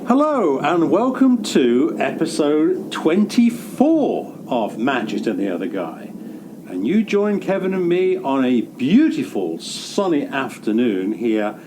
Hello and welcome to episode 24 of Matches and the Other Guy. And you join Kevin and me on a beautiful sunny afternoon here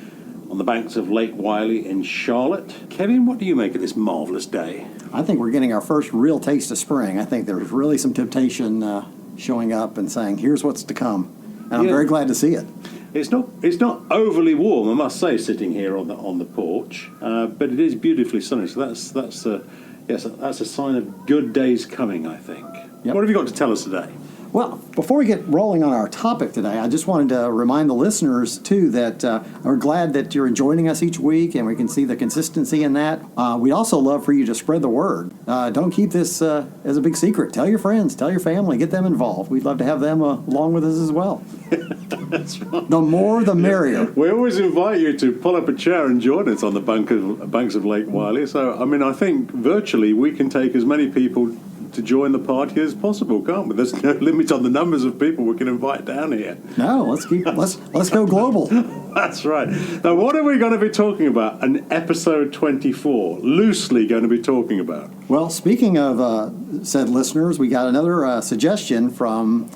on the banks of Lake Wylie in Charlotte. Kevin, what do you make of this marvellous day? I think we're getting our first real taste of spring. I think there's really some temptation showing up and saying, here's what's to come. And I'm very glad to see it. It's not overly warm, I must say, sitting here on the porch, but it is beautifully sunny. So that's a sign of good days coming, I think. Yep. What have you got to tell us today? Well, before we get rolling on our topic today, I just wanted to remind the listeners, too, that we're glad that you're joining us each week and we can see the consistency in that. We'd also love for you to spread the word. Don't keep this as a big secret. Tell your friends, tell your family, get them involved. We'd love to have them along with us as well. That's right. The more, the merrier. We always invite you to pull up a chair and join us on the banks of Lake Wylie. So, I mean, I think virtually we can take as many people to join the party as possible, can't we? There's no limit on the numbers of people we can invite down here. No, let's go global. That's right. Now, what are we going to be talking about in episode 24? Loosely going to be talking about. Well, speaking of said listeners, we got another suggestion from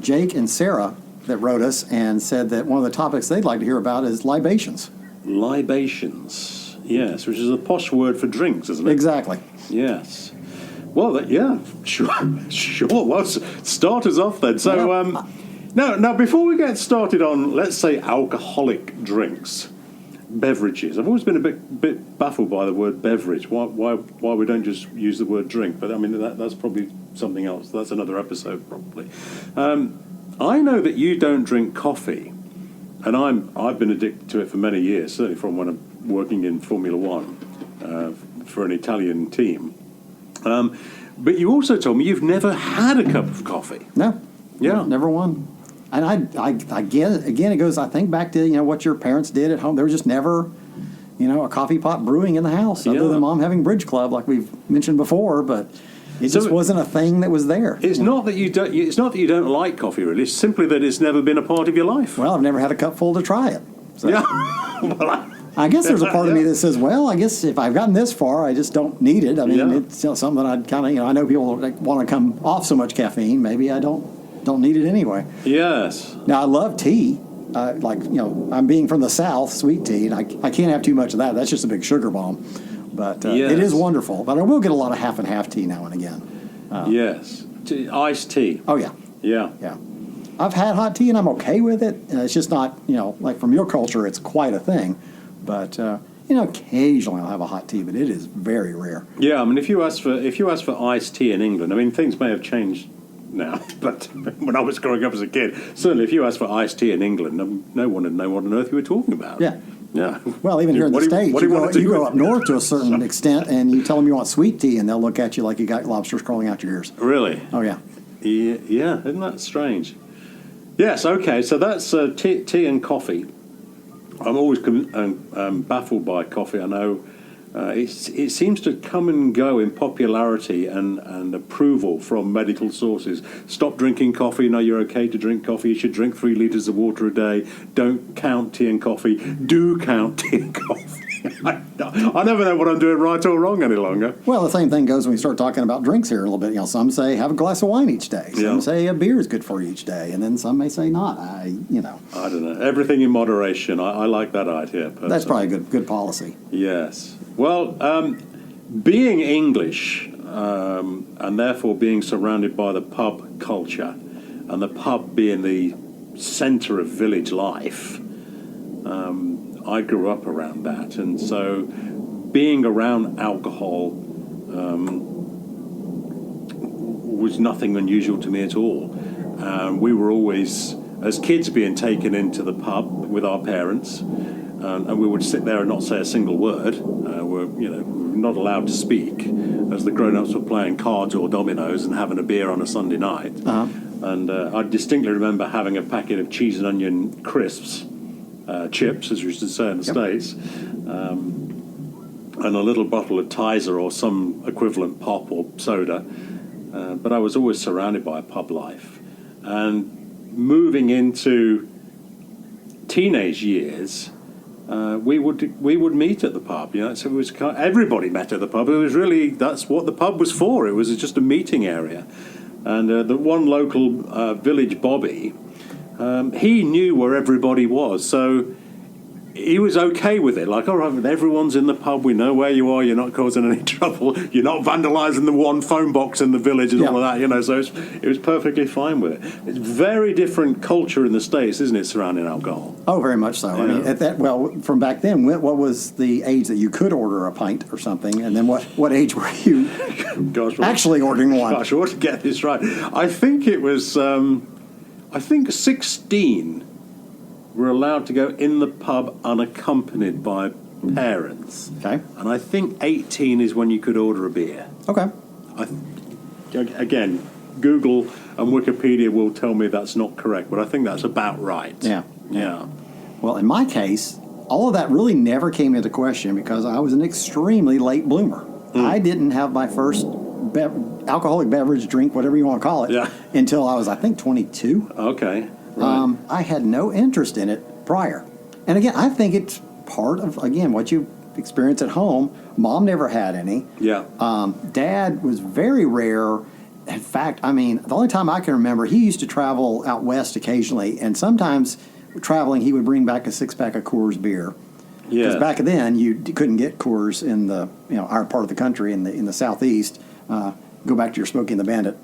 Jake and Sarah that wrote us and said that one of the topics they'd like to hear about is libations. Libations, yes, which is a posh word for drinks, isn't it? Exactly. Yes. Well, yeah, sure. Well, start us off then. So, now, before we get started on, let's say, alcoholic drinks, beverages, I've always been a bit baffled by the word beverage. Why we don't just use the word drink? But I mean, that's probably something else. That's another episode, probably. I know that you don't drink coffee, and I've been addicted to it for many years, certainly from when I'm working in Formula One for an Italian team. But you also told me you've never had a cup of coffee. No. Yeah. Never one. And I get it. Again, it goes, I think, back to, what your parents did at home. There was just never, a coffee pot brewing in the house, other than Mom having bridge club, like we've mentioned before, but it just wasn't a thing that was there. It's not that you don't like coffee, really. It's simply that it's never been a part of your life. Well, I've never had a cup full to try it. So. Yeah. I guess there's a part of me that says, well, I guess if I've gotten this far, I just don't need it. I mean, it's something that I'd kind of, I know people want to come off so much caffeine. Maybe I don't need it anyway. Yes. Now, I love tea. I'm being from the South, sweet tea, and I can't have too much of that. That's just a big sugar bomb. But it is wonderful. But I will get a lot of half and half tea now and again. Yes. Iced tea. Oh, yeah. Yeah. Yeah. I've had hot tea, and I'm okay with it. It's just not, like from your culture, it's quite a thing. But occasionally I'll have a hot tea, but it is very rare. Yeah, I mean, if you ask for iced tea in England, I mean, things may have changed now, but when I was growing up as a kid, certainly if you asked for iced tea in England, no one would know what on earth you were talking about. Yeah. Yeah. Well, even here in the States, you go up north to a certain extent, and you tell them you want sweet tea, and they'll look at you like you got lobsters crawling out your ears. Really? Oh, yeah. Yeah, isn't that strange? Yes, okay, so that's tea and coffee. I'm always baffled by coffee. I know it seems to come and go in popularity and approval from medical sources. Stop drinking coffee. No, you're okay to drink coffee. You should drink 3 litres of water a day. Don't count tea and coffee. Do count tea and coffee. I never know what I'm doing right or wrong any longer. Well, the same thing goes when we start talking about drinks here a little bit. Some say have a glass of wine each day. Some say a beer is good for you each day, and then some may say not. I don't know. Everything in moderation. I like that idea. Personally. That's probably a good policy. Yes. Well, being English and therefore being surrounded by the pub culture, and the pub being the centre of village life. I grew up around that, and so being around alcohol was nothing unusual to me at all. We were always, as kids, being taken into the pub with our parents, and we would sit there and not say a single word. We're not allowed to speak, as the grown-ups were playing cards or dominoes and having a beer on a Sunday night. Uh-huh. And I distinctly remember having a packet of cheese and onion crisps. Chips, as we used to say in the States, and a little bottle of Tizer or some equivalent pop or soda. But I was always surrounded by pub life. And moving into teenage years, we would meet at the pub. So it was everybody met at the pub. It was really, that's what the pub was for. It was just a meeting area. And the one local village Bobby, he knew where everybody was, so he was okay with it. Like, all right, everyone's in the pub. We know where you are. You're not causing any trouble. You're not vandalising the one phone box in the village and all of that. So it was perfectly fine with it. It's very different culture in the States, isn't it, surrounding alcohol? Oh, very much so. I mean, from back then, what was the age that you could order a pint or something? And then what age were you actually ordering one? Gosh, I want to get this right. I think it was, 16 were allowed to go in the pub unaccompanied by parents. Okay. And I think 18 is when you could order a beer. Okay. Again, Google and Wikipedia will tell me that's not correct, but I think that's about right. Yeah. Yeah. Well, in my case, all of that really never came into question because I was an extremely late bloomer. I didn't have my first alcoholic beverage, drink, whatever you want to call it, until I was, I think, 22. Okay. Right. I had no interest in it prior. And again, I think it's part of, again, what you experience at home. Mom never had any. Yeah. Dad was very rare. In fact, I mean, the only time I can remember, he used to travel out west occasionally, and sometimes traveling, he would bring back a six-pack of Coors beer. Yeah. Because back then, you couldn't get Coors in the, our part of the country, in the southeast. Go back to your Smokey and the Bandit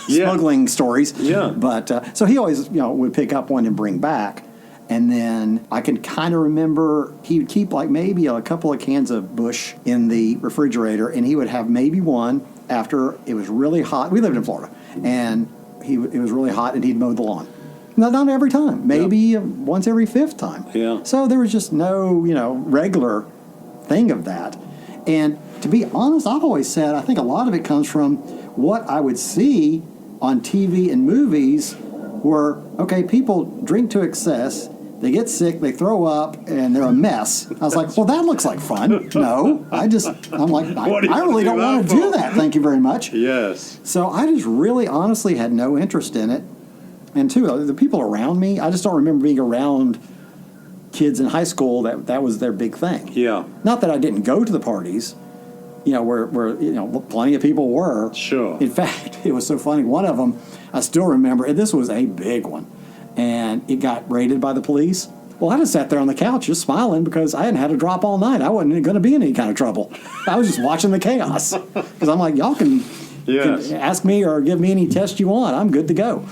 smuggling stories. Yeah. But so he always, would pick up one and bring back. And then I can kind of remember he would keep like maybe a couple of cans of Busch in the refrigerator, and he would have maybe one after it was really hot. We lived in Florida, and it was really hot, and he'd mow the lawn. Not every time. Maybe once every fifth time. Yeah. So there was just no, regular thing of that. And to be honest, I've always said I think a lot of it comes from what I would see on TV and movies where, okay, people drink to excess, they get sick, they throw up, and they're a mess. I was like, well, that looks like fun. No, I'm like, I really don't want to do that. Thank you very much. Yes. So I just really honestly had no interest in it. And two, the people around me, I just don't remember being around kids in high school that was their big thing. Yeah. Not that I didn't go to the parties, where plenty of people were. Sure. In fact, it was so funny. One of them, I still remember, and this was a big one, and it got raided by the police. Well, I just sat there on the couch just smiling because I hadn't had a drop all night. I wasn't going to be in any kind of trouble. I was just watching the chaos because I'm like, y'all can ask me or give me any test you want. I'm good to go.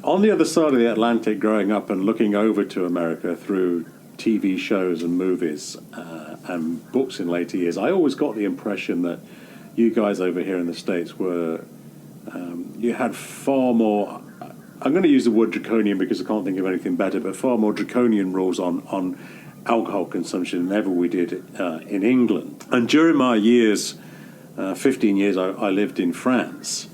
On the other side of the Atlantic, growing up and looking over to America through TV shows and movies and books in later years, I always got the impression that you guys over here in the States were, you had far more, I'm going to use the word draconian because I can't think of anything better, but far more draconian rules on alcohol consumption than ever we did in England. And during my years, 15 years I lived in France,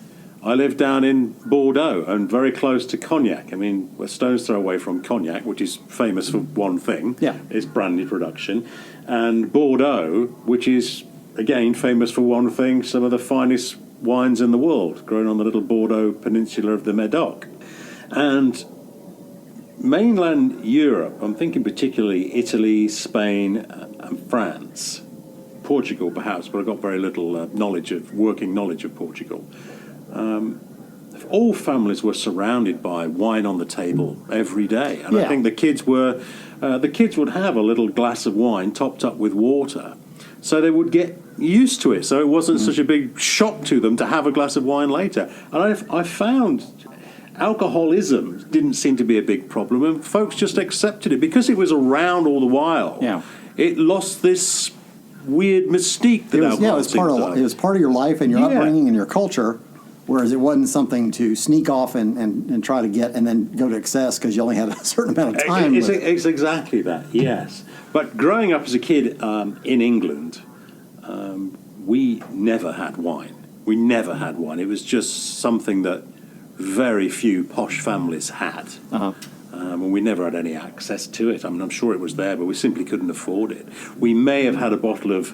I lived down in Bordeaux and very close to Cognac. I mean, we're stone's throw away from Cognac, which is famous for one thing, its brandy production, and Bordeaux, which is, again, famous for one thing, some of the finest wines in the world, grown on the little Bordeaux peninsula of the Medoc. And mainland Europe, I'm thinking particularly Italy, Spain, and France, Portugal perhaps, but I've got very little working knowledge of Portugal. All families were surrounded by wine on the table every day, and I think the kids would have a little glass of wine topped up with water, so they would get used to it. So it wasn't such a big shock to them to have a glass of wine later. And I found alcoholism didn't seem to be a big problem, and folks just accepted it because it was around all the while. Yeah, it lost this weird mystique that alcohol it was part of your life and your upbringing and your culture. Whereas it wasn't something to sneak off and try to get and then go to excess because you only had a certain amount of time. It's exactly that, yes. But growing up as a kid in England, we never had wine. We never had wine. It was just something that very few posh families had. And we never had any access to it. I mean, I'm sure it was there, but we simply couldn't afford it. We may have had a bottle of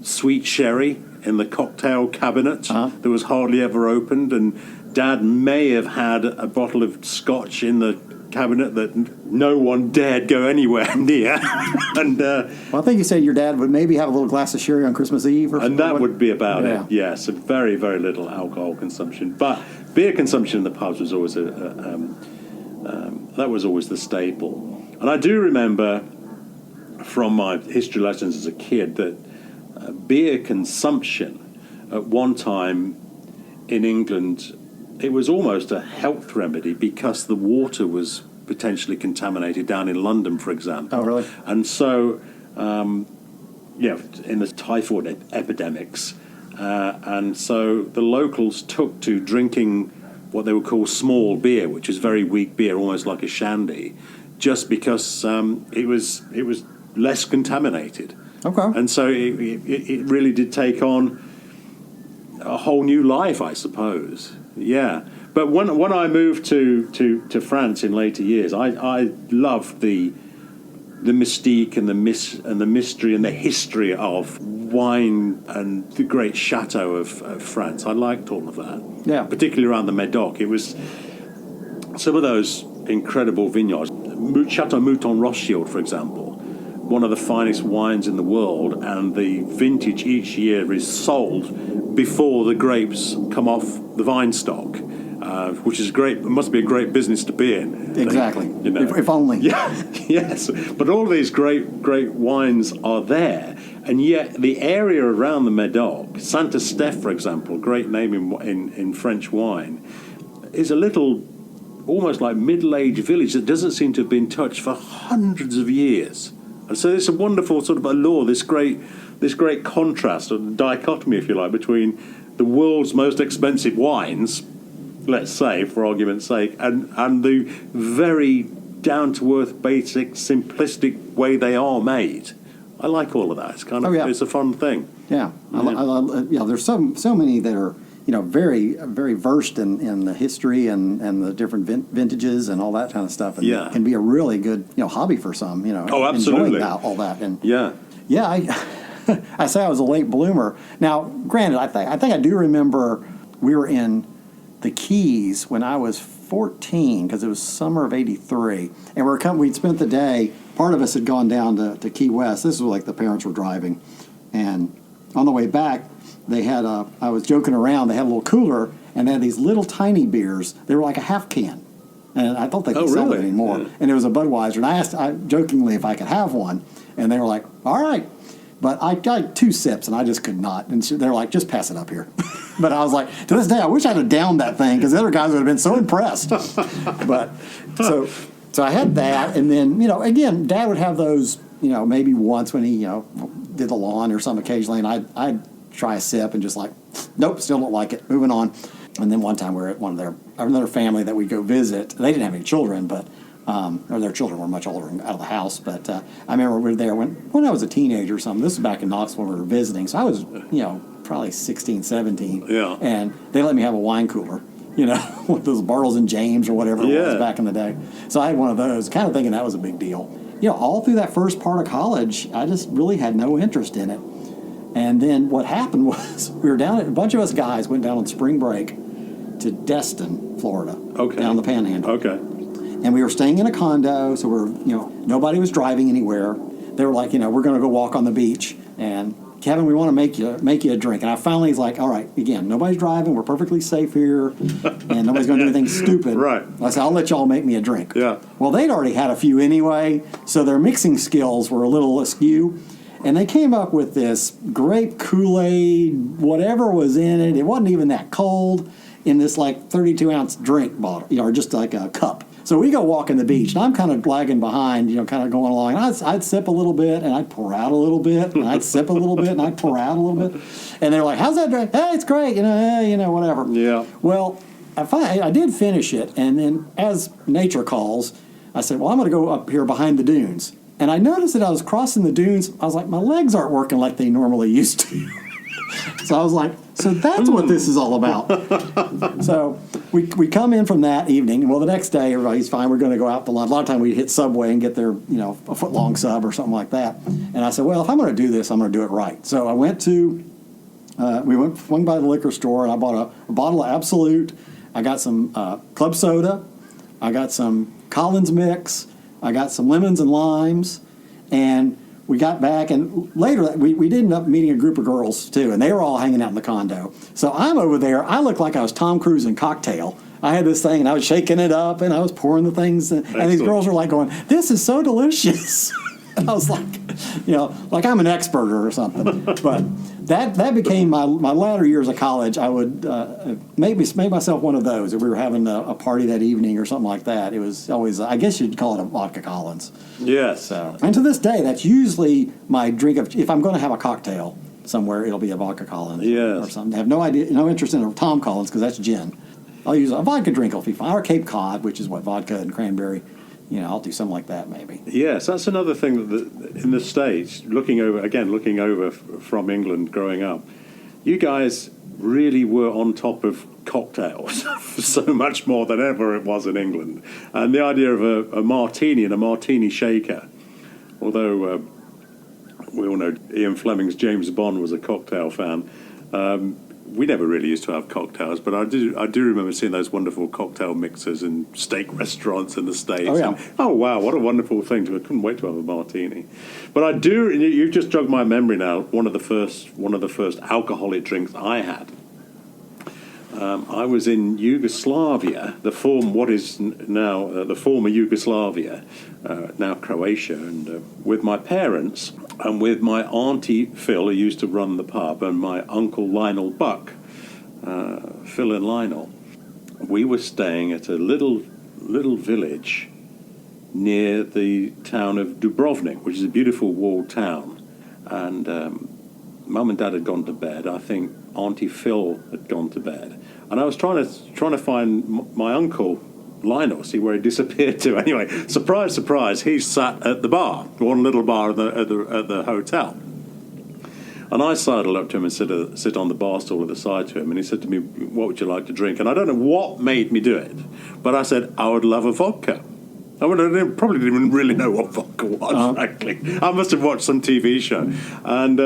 sweet sherry in the cocktail cabinet that was hardly ever opened, and Dad may have had a bottle of scotch in the cabinet that no one dared go anywhere near. And Well, I think you said your dad would maybe have a little glass of sherry on Christmas Eve, or and that would be about Yeah. it. Yes, a very, very little alcohol consumption, but beer consumption in the pubs was always that was always the staple. And I do remember from my history lessons as a kid that beer consumption at one time in England, it was almost a health remedy because the water was potentially contaminated down in London, for example. Oh, really? And so, in the typhoid epidemics, and so the locals took to drinking what they would call small beer, which is very weak beer, almost like a shandy, just because it was less contaminated. Okay. And so it really did take on a whole new life, I suppose. Yeah. But when I moved to France in later years, I loved the mystique and the mystery and the history of wine and the great chateau of France. I liked all of that. Yeah. Particularly around the Médoc. It was some of those incredible vineyards. Chateau Mouton Rothschild, for example, one of the finest wines in the world, and the vintage each year is sold before the grapes come off the vine stock, which is great. It must be a great business to be in. Exactly. You know. If only. Yeah. Yes. But all these great wines are there, and yet the area around the Médoc, Saint Estèphe, for example, great name in French wine, is a little, almost like middle-aged village that doesn't seem to have been touched for hundreds of years. And so there's a wonderful sort of allure, this great contrast, or dichotomy, if you like, between the world's most expensive wines, let's say, for argument's sake, and the very down-to-earth, basic, simplistic way they are made. I like all of that. It's kind of it's a fun thing. Yeah. There's so many that are very, very versed in the history and the different vintages and all that kind of stuff. And it can be a really good hobby for some. Oh, absolutely. Enjoying all that. And yeah. I say I was a late bloomer. Now, granted, I think I do remember we were in the Keys when I was 14, because it was summer of '83, and we'd spent the day. Part of us had gone down to Key West. This was like the parents were driving, and on the way back, they had I was joking around. They had a little cooler, and they had these little tiny beers. They were like a half can, and I don't think they sell it anymore. Yeah. And it was a Budweiser, and I asked jokingly if I could have one, and they were like, "All right." But I got 2 sips, and I just could not. And they're like, "Just pass it up here." But I was like, to this day, I wish I'd have downed that thing, because the other guys would have been so impressed. But so I had that, and then again, Dad would have those maybe once when he did the lawn or something occasionally, and I'd try a sip and just like, nope, still don't like it. Moving on. And then one time we were at another family that we'd go visit. They didn't have any children, but or their children were much older and out of the house. But I remember we were there when I was a teenager or something. This was back in Knoxville when we were visiting. So I was, probably 16, 17. Yeah. And they let me have a wine cooler, with those Bartles and James or whatever it was back in the day. So I had one of those, kind of thinking that was a big deal. All through that first part of college, I just really had no interest in it. And then what happened was we were a bunch of us guys went down on spring break to Destin, Florida. Okay. Down the Panhandle. Okay. And we were staying in a condo, so nobody was driving anywhere. They were like, we're going to go walk on the beach, and Kevin, we want to make you a drink. And I finally was like, all right, again, nobody's driving, we're perfectly safe here, and nobody's going to do anything stupid. Right. I said, I'll let y'all make me a drink. Yeah. Well, they'd already had a few anyway, so their mixing skills were a little askew. And they came up with this grape Kool-Aid, whatever was in it. It wasn't even that cold, in this like 32-ounce drink bottle, or just like a cup. So we go walking the beach, and I'm kind of lagging behind, kind of going along. And I'd sip a little bit, and I'd pour out a little bit, and I'd sip a little bit, and I'd pour out a little bit. And they're like, "How's that drink?" "Hey, it's great, whatever." Yeah. Well, I did finish it, and then as nature calls, I said, "Well, I'm going to go up here behind the dunes." And I noticed that I was crossing the dunes. I was like, my legs aren't working like they normally used to. So I was like, so that's what this is all about. So we come in from that evening. Well, the next day, everybody's fine. We're going to go out to lunch. A lot of time we'd hit Subway and get their, a foot-long sub or something like that. And I said, well, if I'm going to do this, I'm going to do it right. So I went to, swung by the liquor store, and I bought a bottle of Absolute. I got some club soda, I got some Collins mix, I got some lemons and limes, and we got back, and later we did end up meeting a group of girls too, and they were all hanging out in the condo. So I'm over there. I looked like I was Tom Cruise in Cocktail. I had this thing, and I was shaking it up, and I was pouring the things, and these girls were like going, "This is so delicious." And I was like, like I'm an expert or something. But that became my latter years of college. I would maybe make myself one of those if we were having a party that evening or something like that. It was always, I guess you'd call it a vodka Collins. Yes. So, and to this day, that's usually my drink of, if I'm going to have a cocktail somewhere, it'll be a vodka Collins or something. I have no interest in a Tom Collins because that's gin. I'll use a vodka drink will be fine, or Cape Cod, which is what, vodka and cranberry. I'll do something like that maybe. Yes, that's another thing that in the States, looking over from England growing up, you guys really were on top of cocktails so much more than ever it was in England. And the idea of a martini and a martini shaker, although we all know Ian Fleming's James Bond was a cocktail fan, we never really used to have cocktails, but I do remember seeing those wonderful cocktail mixers in steak restaurants in the States. Oh, yeah. And, oh wow, what a wonderful thing! I couldn't wait to have a martini. But you've just jogged my memory now. One of the first alcoholic drinks I had. I was in Yugoslavia, what is now the former Yugoslavia, now Croatia, and with my parents and with my auntie Phil, who used to run the pub, and my uncle Lionel Buck, Phil and Lionel. We were staying at a little village near the town of Dubrovnik, which is a beautiful walled town, and Mum and Dad had gone to bed. I think Auntie Phil had gone to bed, and I was trying to find my uncle Lionel, see where he disappeared to. Anyway, surprise, surprise, he sat at the bar, one little bar at the hotel. And I sidled up to him and sit on the bar stool at the side to him, and he said to me, "What would you like to drink?" And I don't know what made me do it, but I said, "I would love a vodka." I probably didn't even really know what vodka was, frankly. I must have watched some TV show. And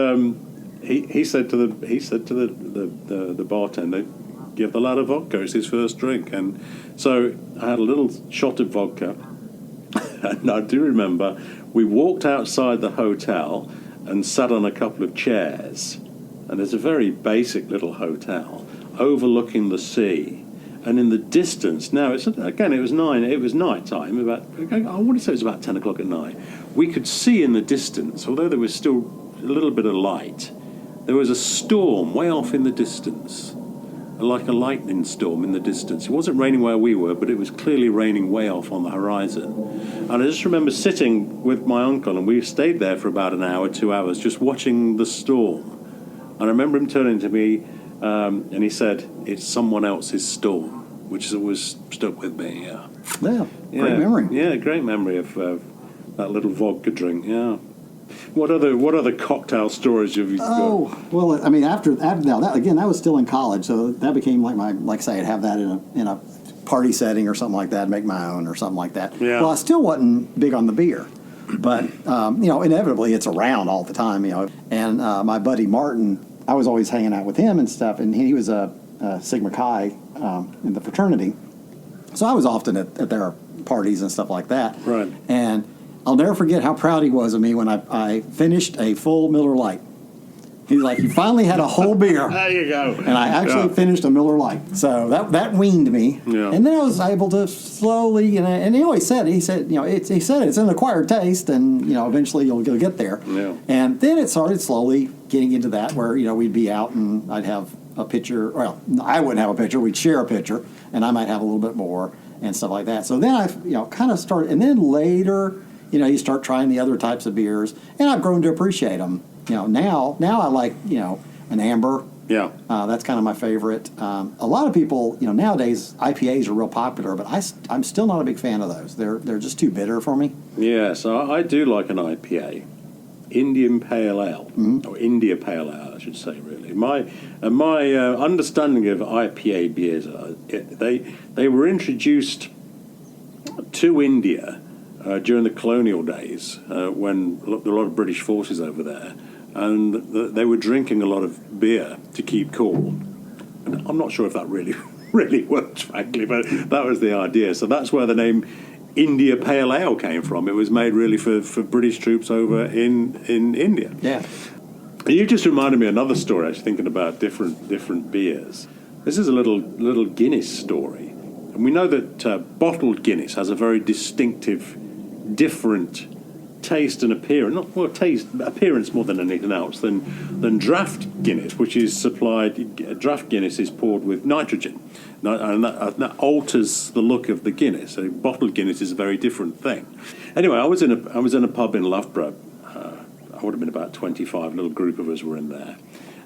he said to the bartender, "Give the lad a vodka, it's his first drink." And so I had a little shot of vodka, and I do remember we walked outside the hotel and sat on a couple of chairs, and there's a very basic little hotel overlooking the sea, and in the distance, now it was night time, I want to say it was about 10 o'clock at night, we could see in the distance, although there was still a little bit of light, there was a storm way off in the distance, like a lightning storm in the distance. It wasn't raining where we were, but it was clearly raining way off on the horizon. And I just remember sitting with my uncle, and we stayed there for about an hour, 2 hours, just watching the storm. And I remember him turning to me, and he said, "It's someone else's storm," which has always stuck with me. Yeah, great memory. Yeah, great memory of that little vodka drink. Yeah. What other cocktail stories have you got? Oh, well, I mean, after now that again, that was still in college, so that became like I say, I'd have that in a party setting or something like that, make my own or something like that. Yeah. Well, I still wasn't big on the beer, but inevitably it's around all the time, And my buddy Martin, I was always hanging out with him and stuff, and he was a Sigma Chi in the fraternity, so I was often at their parties and stuff like that. Right. And I'll never forget how proud he was of me when I finished a full Miller Lite. He's like, "You finally had a whole beer." There you go. And I actually finished a Miller Lite. So that weaned me. Yeah. And then I was able to slowly, and he always said, it's an acquired taste, and, eventually you'll get there. Yeah. And then it started slowly getting into that where, we'd be out and I'd have a pitcher. Well, I wouldn't have a pitcher. We'd share a pitcher, and I might have a little bit more and stuff like that. So then I, kind of started, and then later, you start trying the other types of beers, and I've grown to appreciate them. Now I like, an amber. Yeah. That's kind of my favorite. A lot of people, nowadays IPAs are real popular, but I'm still not a big fan of those. They're just too bitter for me. Yes, I do like an IPA, Indian Pale Ale, or India Pale Ale, I should say. Really, my understanding of IPA beers, they were introduced to India during the colonial days, when there were a lot of British forces over there, and they were drinking a lot of beer to keep cool. And I'm not sure if that really really worked, frankly, but that was the idea. So that's where the name India Pale Ale came from. It was made really for British troops over in India. Yeah. And you just reminded me of another story. I was thinking about different beers. This is a little Guinness story. And we know that bottled Guinness has a very distinctive, different taste and appearance, appearance more than anything else, than draft Guinness, which is supplied. Draft Guinness is poured with nitrogen, and that alters the look of the Guinness. So bottled Guinness is a very different thing. Anyway, I was in a pub in Loughborough. I would have been about 25. A little group of us were in there,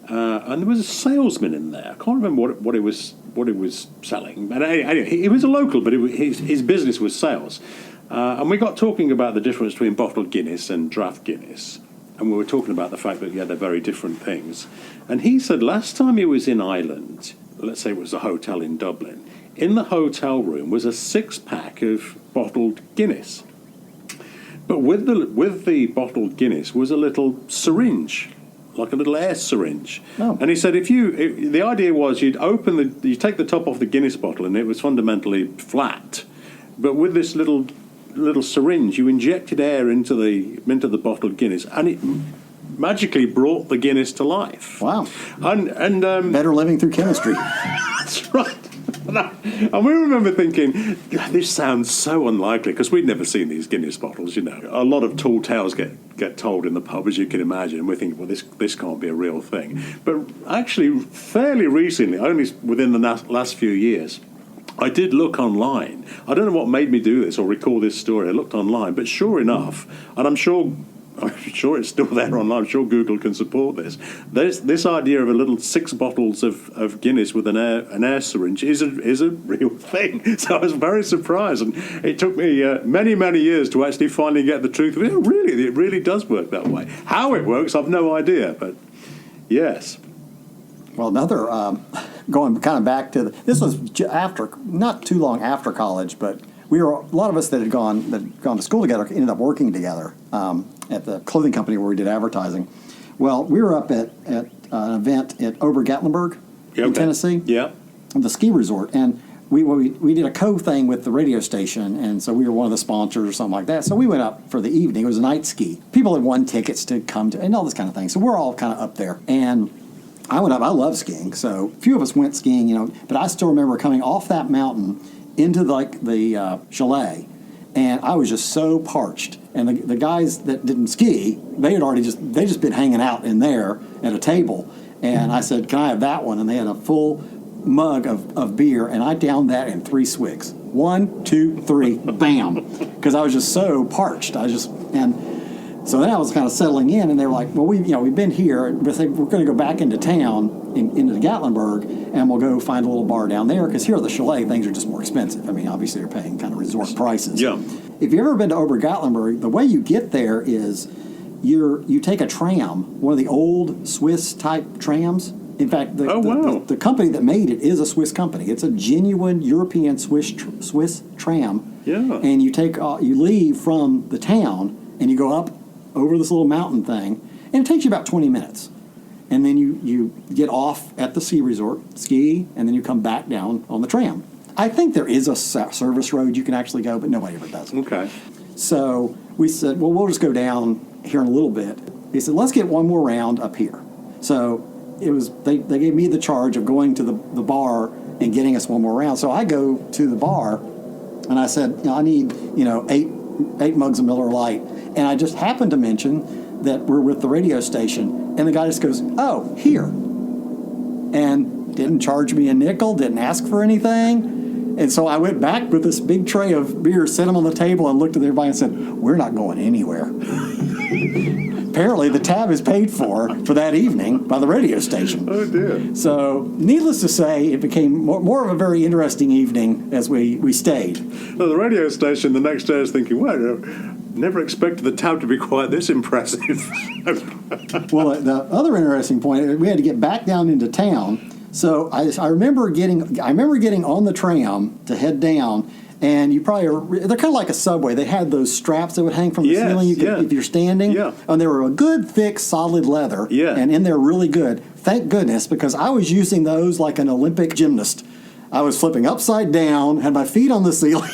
and there was a salesman in there. I can't remember what it was selling. But anyway, he was a local, but his business was sales. And we got talking about the difference between bottled Guinness and draft Guinness. And we were talking about the fact that, they're very different things. And he said last time he was in Ireland, let's say it was a hotel in Dublin, in the hotel room was a 6-pack of bottled Guinness. But with the bottled Guinness was a little syringe, like a little air syringe. Oh. And he said the idea was you take the top off the Guinness bottle and it was fundamentally flat. But with this little syringe, you injected air into the bottled Guinness, and it magically brought the Guinness to life. Wow! And better living through chemistry. That's right. And we remember thinking, this sounds so unlikely, because we'd never seen these Guinness bottles. A lot of tall tales get told in the pub, as you can imagine. And we think, well, this can't be a real thing. But actually, fairly recently, only within the last few years, I did look online. I don't know what made me do this or recall this story. I looked online, but sure enough, and I'm sure it's still there online. I'm sure Google can support this. This idea of a little 6 bottles of Guinness with an air syringe is a real thing. So I was very surprised, and it took me many years to actually finally get the truth of it. It really does work that way. How it works, I've no idea, but yes. Well, another going kind of back to this was not too long after college, but a lot of us that had gone to school together ended up working together at the clothing company where we did advertising. Well, we were up at an event at Ober-Gatlinburg in Tennessee, the ski resort, and we did a co-thing with the radio station, and so we were one of the sponsors or something like that. So we went up for the evening. It was a night ski. People had won tickets to come to, and all this kind of thing. So we're all kind of up there, and I went up. I love skiing, so a few of us went skiing, but I still remember coming off that mountain into the chalet, and I was just so parched. And the guys that didn't ski, they just been hanging out in there at a table. And I said, "Can I have that one?" And they had a full mug of beer, and I downed that in 3 swigs. 1, 2, 3, bam! Because I was just so parched. So then I was kind of settling in, and they were like, "Well, we've been here. We're going to go back into town, into Gatlinburg, and we'll go find a little bar down there, because here at the chalet, things are just more expensive. I mean, obviously, you're paying kind of resort prices." Yeah. If you've ever been to Ober-Gatlinburg, the way you get there is you take a tram, one of the old Swiss-type trams. In fact, the company that made it is a Swiss company. It's a genuine European Swiss tram. Yeah. And you leave from the town, and you go up over this little mountain thing, and it takes you about 20 minutes. And then you get off at the ski resort, ski, and then you come back down on the tram. I think there is a service road you can actually go, but nobody ever does. Okay. So we said, well, we'll just go down here in a little bit. He said, let's get one more round up here. So it was they gave me the charge of going to the bar and getting us one more round. So I go to the bar, and I said, I need 8 mugs of Miller Lite. And I just happened to mention that we're with the radio station, and the guy just goes, "Oh, here," and didn't charge me a nickel, didn't ask for anything. And so I went back with this big tray of beer, set them on the table, and looked at everybody and said, "We're not going anywhere." Apparently, the tab is paid for that evening by the radio station. Oh, dear. So, needless to say, it became more of a very interesting evening as we stayed. Well, the radio station the next day is thinking, well, never expected the tab to be quite this impressive. Well, the other interesting point, we had to get back down into town. So I remember getting on the tram to head down, and they're kind of like a subway. They had those straps that would hang from the ceiling if you're standing. Yeah. And they were a good, thick, solid leather. Yeah. And in there really good. Thank goodness, because I was using those like an Olympic gymnast. I was flipping upside down, had my feet on the ceiling.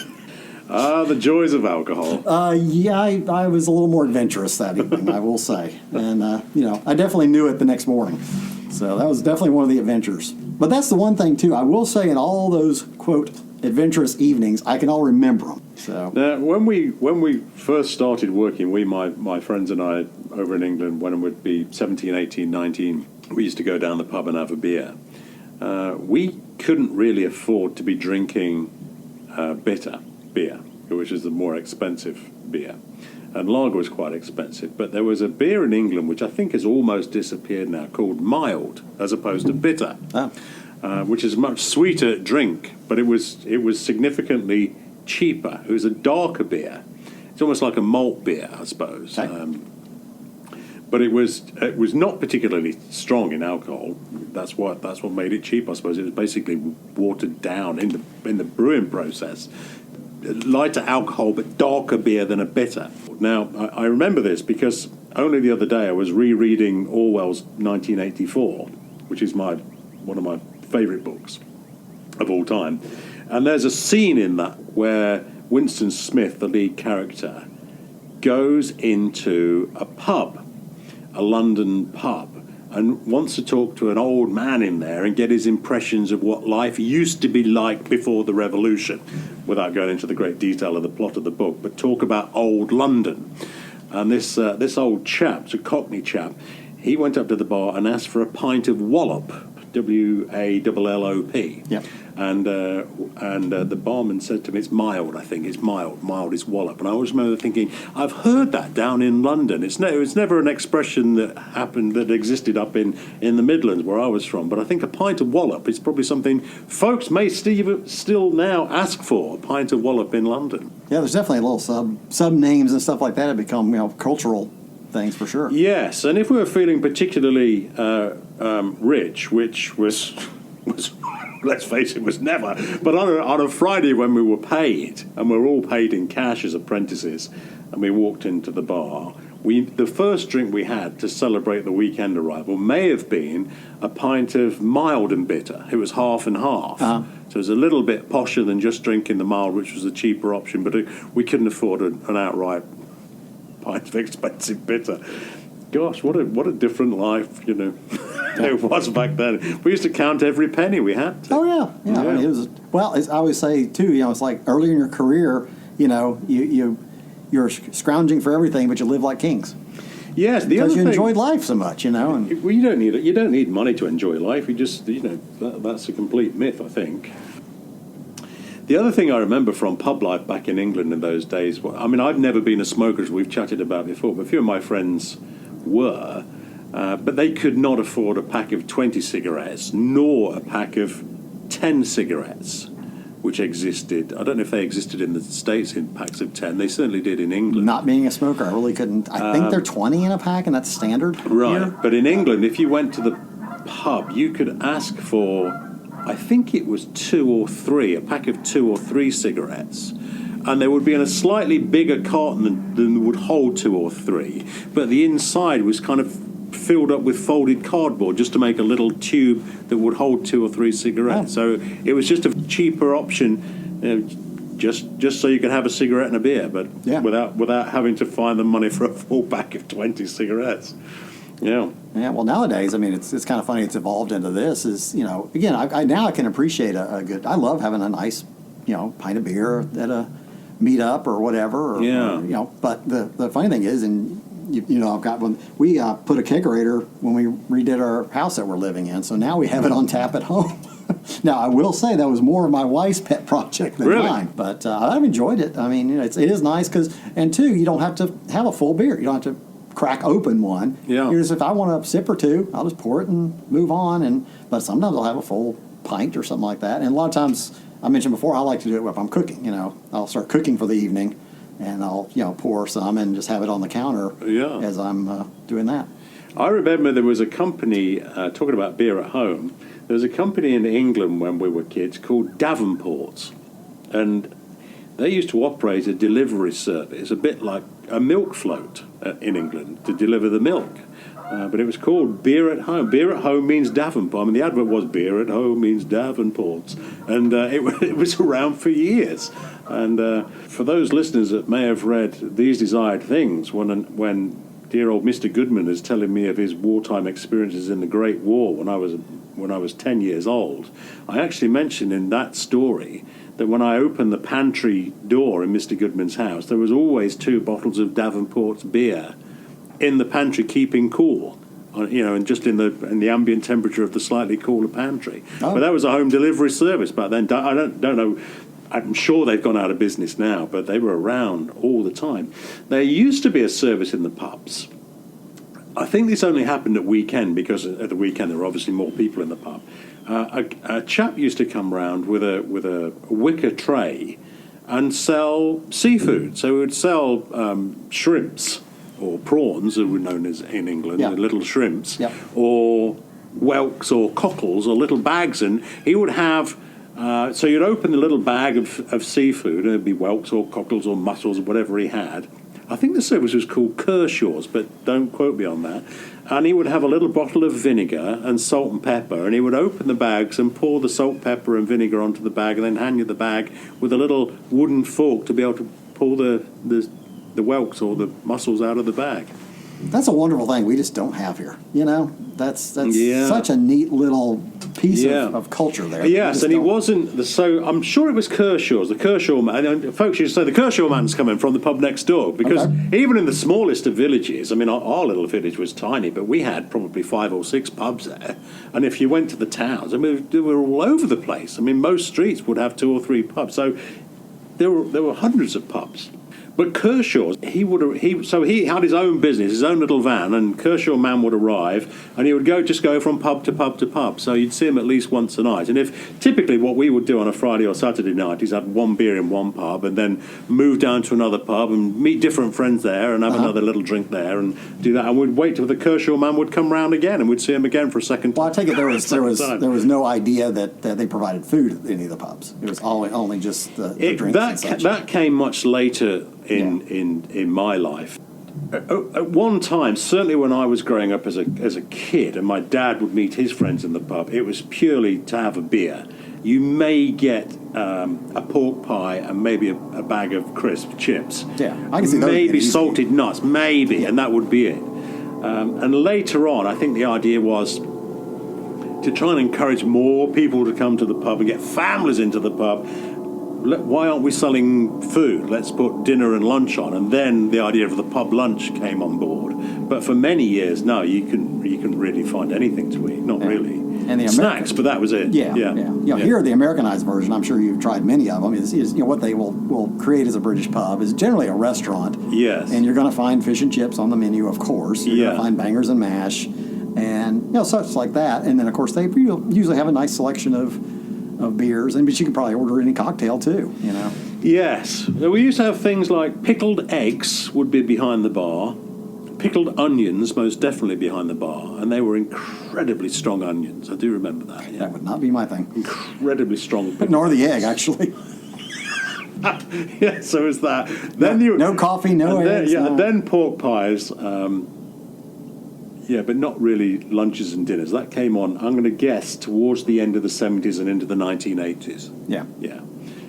Ah, the joys of alcohol. Yeah, I was a little more adventurous that evening, I will say. And, I definitely knew it the next morning. So that was definitely one of the adventures. But that's the one thing, too. I will say in all those, quote, adventurous evenings, I can all remember them. So Now, when we first started working, my friends and I over in England, when it would be 17, 18, 19, we used to go down the pub and have a beer. We couldn't really afford to be drinking bitter beer, which is the more expensive beer. And lager was quite expensive. But there was a beer in England, which I think has almost disappeared now, called mild, as opposed to bitter, which is a much sweeter drink, but it was significantly cheaper. It was a darker beer. It's almost like a malt beer, I suppose. Okay. But it was not particularly strong in alcohol. That's what made it cheap, I suppose. It was basically watered down in the brewing process. Lighter alcohol, but darker beer than a bitter. Now, I remember this because only the other day I was rereading Orwell's 1984, which is one of my favourite books of all time. And there's a scene in that where Winston Smith, the lead character, goes into a pub, a London pub, and wants to talk to an old man in there and get his impressions of what life used to be like before the revolution, without going into the great detail of the plot of the book, but talk about old London. And this old chap, it's a Cockney chap, he went up to the bar and asked for a pint of wallop, WALLOP. Yep. And the barman said to me, it's mild, I think. It's mild. Mild is wallop. And I always remember thinking, I've heard that down in London. It's never an expression that existed up in the Midlands where I was from. But I think a pint of wallop is probably something folks may still now ask for, a pint of wallop in London. yeah, there's definitely a little sub names and stuff like that have become cultural things for sure. Yes, and if we were feeling particularly rich, which was let's face it, was never. But on a Friday when we were paid, and we were all paid in cash as apprentices, and we walked into the bar, the first drink we had to celebrate the weekend arrival may have been a pint of mild and bitter. It was half and half. Uh-huh. So it was a little bit posher than just drinking the mild, which was the cheaper option, but we couldn't afford an outright pint of expensive bitter. Gosh, what a different life, it was back then. We used to count every penny we had to. Oh yeah. I mean, it was I always say too. It's like early in your career, you're scrounging for everything, but you live like kings. Yes, because you enjoyed life so much, And well, you don't need money to enjoy life. You just that's a complete myth, I think. The other thing I remember from pub life back in England in those days, I've never been a smoker, as we've chatted about before, but a few of my friends were, but they could not afford a pack of 20 cigarettes, nor a pack of 10 cigarettes, which existed. I don't know if they existed in the States in packs of 10. They certainly did in England. Not being a smoker, I really couldn't. I think they're 20 in a pack, and that's standard. Right, here. But in England, if you went to the pub, you could ask for, I think it was a pack of 2 or 3 cigarettes. And they would be in a slightly bigger carton than would hold 2 or 3. But the inside was kind of filled up with folded cardboard just to make a little tube that would hold 2 or 3 cigarettes. Oh. So it was just a cheaper option, just so you could have a cigarette and a beer, but without having to find the money for a full pack of 20 cigarettes. Yeah. Yeah. Well, nowadays, it's kind of funny. It's evolved into this. Again, I can appreciate a good. I love having a nice, pint of beer at a meet up or whatever. But the funny thing is, and I've got one. We put a kegerator when we redid our house that we're living in, so now we have it on tap at home. Now, I will say that was more of my wife's pet project than mine, but I've enjoyed it. It is nice because, and two, you don't have to have a full beer. You don't have to crack open one. Yeah. If I want a sip or two, I'll just pour it and move on. But sometimes I'll have a full pint or something like that. And a lot of times, I mentioned before, I like to do it if I'm cooking. I'll start cooking for the evening, and I'll pour some and just have it on the counter as I'm doing that. I remember there was a company, talking about beer at home, there was a company in England when we were kids called Davenport's, and they used to operate a delivery service, a bit like a milk float in England, to deliver the milk. But it was called Beer at Home. Beer at Home means Davenport. I mean, the advert was Beer at Home means Davenports. And it was around for years. And for those listeners that may have read These Desired Things, when dear old Mr. Goodman is telling me of his wartime experiences in the Great War when I was 10 years old, I actually mentioned in that story that when I opened the pantry door in Mr. Goodman's house, there was always 2 bottles of Davenport's beer in the pantry, keeping cool, and just in the ambient temperature of the slightly cooler pantry. Oh. But that was a home delivery service back then. I don't know. I'm sure they've gone out of business now, but they were around all the time. There used to be a service in the pubs. I think this only happened at weekend, because at the weekend there were obviously more people in the pub. A chap used to come round with a wicker tray and sell seafood. So he would sell shrimps, or prawns, as we're known as in England, little shrimps, or whelks or cockles or little bags. And he would have, so you'd open the little bag of seafood, and it'd be whelks or cockles or mussels or whatever he had. I think the service was called Kershaw's, but don't quote me on that. And he would have a little bottle of vinegar and salt and pepper, and he would open the bags and pour the salt, pepper, and vinegar onto the bag, and then hand you the bag with a little wooden fork to be able to pull the whelks or the mussels out of the bag. That's a wonderful thing we just don't have here. That's such a neat little piece of culture there. Yes, and he wasn't. So I'm sure it was Kershaw's. The Kershaw man. And folks used to say the Kershaw man's coming from the pub next door, because even in the smallest of villages, I mean, our little village was tiny, but we had probably 5 or 6 pubs there. And if you went to the towns, I mean, they were all over the place. I mean, most streets would have 2 or 3 pubs. So there were hundreds of pubs. But Kershaw's, he had his own business, his own little van, and Kershaw man would arrive, and he would just go from pub to pub to pub. So you'd see him at least once a night. And if typically what we would do on a Friday or Saturday night is have one beer in one pub, and then move down to another pub and meet different friends there, and have another little drink there, and do that. And we'd wait till the Kershaw man would come round again, and we'd see him again for a second. Well, I take it there was no idea that they provided food at any of the pubs. It was only just the drinks and such. That came much later in my life. At one time, certainly when I was growing up as a kid, and my dad would meet his friends in the pub, it was purely to have a beer. You may get a pork pie and maybe a bag of crisp chips. Yeah, I can see those. Maybe salted nuts, maybe, and that would be it. And later on, I think the idea was to try and encourage more people to come to the pub and get families into the pub. Why aren't we selling food? Let's put dinner and lunch on. And then the idea of the pub lunch came on board. But for many years, no, you can really find anything to eat. Not really. And the snacks, but that was it. Yeah. Here, the Americanized version, I'm sure you've tried many of them, is what they will create as a British pub is generally a restaurant. Yes. And you're going to find fish and chips on the menu, of course. You're going to find bangers and mash and such like that. And then, of course, they usually have a nice selection of beers, but you can probably order any cocktail too, Yes. We used to have things like pickled eggs would be behind the bar, pickled onions most definitely behind the bar, and they were incredibly strong onions. I do remember that. Yeah. That would not be my thing. Incredibly strong. Nor the egg, actually. Yeah, so is that. Then no coffee, no eggs. And then pork pies. But not really lunches and dinners. That came on, I'm going to guess, towards the end of the 70s and into the 1980s. Yeah.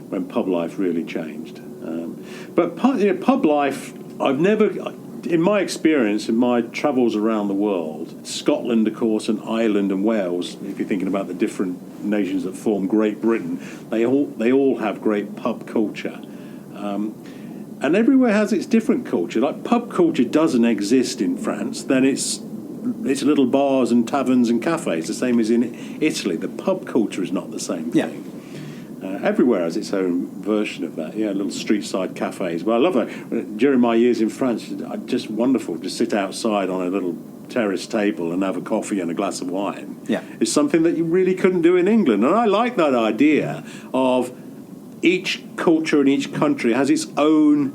When pub life really changed. But pub life, I've never, in my experience, in my travels around the world, Scotland, of course, and Ireland and Wales, if you're thinking about the different nations that form Great Britain, they all have great pub culture. And everywhere has its different culture. Like pub culture doesn't exist in France, then it's little bars and taverns and cafes, the same as in Italy. The pub culture is not the same thing. Everywhere has its own version of that. Little street-side cafes. But I love it. During my years in France, just wonderful to sit outside on a little terrace table and have a coffee and a glass of wine. Yeah. It's something that you really couldn't do in England. And I like that idea of each culture in each country has its own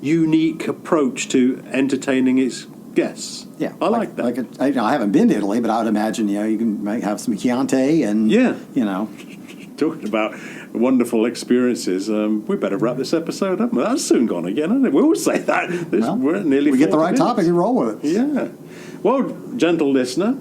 unique approach to entertaining its guests. Yeah, I like that. I haven't been to Italy, but I would imagine you can have some Chianti and Talking about wonderful experiences, we better wrap this episode up. That's soon gone again, isn't it? We always say that. We're nearly. We get the right minutes. topic and roll with it. Yeah. Well, gentle listener,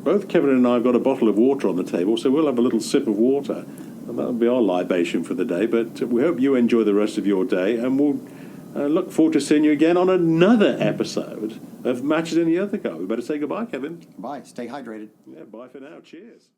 both Kevin and I have got a bottle of water on the table, so we'll have a little sip of water. And that'll be our libation for the day. But we hope you enjoy the rest of your day, and we'll look forward to seeing you again on another episode of Matches in the Other Car. We better say goodbye, Kevin. Bye. Stay hydrated. Yeah, bye for now. Cheers.